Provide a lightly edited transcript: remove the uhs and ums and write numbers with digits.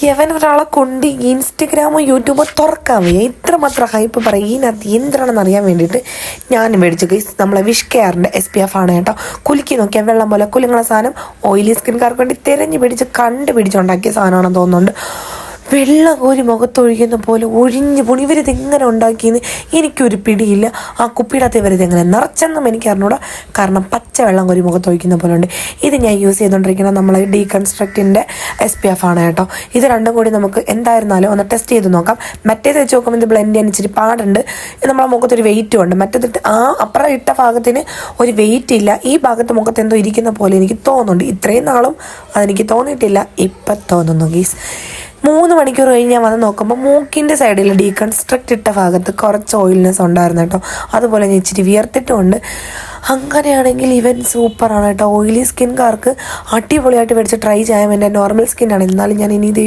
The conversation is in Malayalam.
യവൻ ഒരാളെ കൊണ്ട് ഇൻസ്റ്റഗ്രാമോ യൂട്യൂബോ തുറക്കാൻ വയ്യ. ഇത്രമാത്രം ഹൈപ്പ് പറയും. ഇതിനകത്ത് എന്താണെന്ന് അറിയാൻ വേണ്ടിയിട്ട് ഞാൻ മേടിച്ചു ഗൈസ്. നമ്മളെ വിഷ് കെയറിൻ്റെ SPF ആണ് കേട്ടോ. കുലുക്കി നോക്കിയാൽ വെള്ളം പോലെ കുലുങ്ങുന്ന സാധനം. ഓയിലി സ്കിൻകാർക്ക് വേണ്ടി തിരഞ്ഞു പിടിച്ച് കണ്ടുപിടിച്ചുണ്ടാക്കിയ സാധനമാണെന്ന് തോന്നുന്നുണ്ട്. വെള്ളം കോരി മുഖത്തൊഴിക്കുന്ന പോലെ ഒഴിഞ്ഞു പോണി. ഇവരിതെങ്ങനെ ഉണ്ടാക്കിയെന്ന് എനിക്കൊരു പിടിയില്ല. ആ കുപ്പിയിടത്ത് ഇവരിതെങ്ങനെ നിറച്ചെന്നും എനിക്ക് അറിഞ്ഞൂടാ. കാരണം പച്ച വെള്ളം കോരി മുഖത്തൊഴിക്കുന്ന പോലെ ഉണ്ട്. ഇത് ഞാൻ യൂസ് ചെയ്തുകൊണ്ടിരിക്കുന്നത് നമ്മളെ ഡീകൺസ്ട്രക്റ്റിൻ്റെ SPF ആണ് കേട്ടോ. ഇത് രണ്ടും കൂടി നമുക്ക് എന്തായിരുന്നാലും ഒന്ന് ടെസ്റ്റ് ചെയ്ത് നോക്കാം. മറ്റേത് വെച്ച് നോക്കുമ്പോൾ ഇത് ബ്ലെൻഡ് ചെയ്യാൻ ഇച്ചിരി പാടുണ്ട്. നമ്മളെ മുഖത്തൊരു വെയിറ്റും ഉണ്ട്. മറ്റേതിട്ട് ആ അപ്പുറം ഇട്ട ഭാഗത്തിന് ഒരു വെയിറ്റ് ഇല്ല. ഈ ഭാഗത്ത് മുഖത്ത് എന്തോ ഇരിക്കുന്ന പോലെ എനിക്ക് തോന്നുന്നുണ്ട്. ഇത്രയും നാളും അതെനിക്ക് തോന്നിയിട്ടില്ല, ഇപ്പം തോന്നുന്നു ഗീസ്. 3 മണിക്കൂർ കഴിഞ്ഞ് ഞാൻ വന്ന് നോക്കുമ്പോൾ മൂക്കിൻ്റെ സൈഡിൽ ഡീകൺസ്ട്രക്റ്റ് ഇട്ട ഭാഗത്ത് കുറച്ച് ഓയിൽനെസ് ഉണ്ടായിരുന്നു കേട്ടോ. അതുപോലെ ഞാൻ ഇച്ചിരി വിയർത്തിട്ടുമുണ്ട്. അങ്ങനെയാണെങ്കിൽ ഇവൻ സൂപ്പറാണ് കേട്ടോ. ഓയിലി സ്കിൻകാർക്ക് അടിപൊളിയായിട്ട് മേടിച്ച് ട്രൈ ചെയ്യാം. എൻ്റെ നോർമൽ സ്കിന്നാണ്, എന്നാലും ഞാൻ ഇനി ഇത്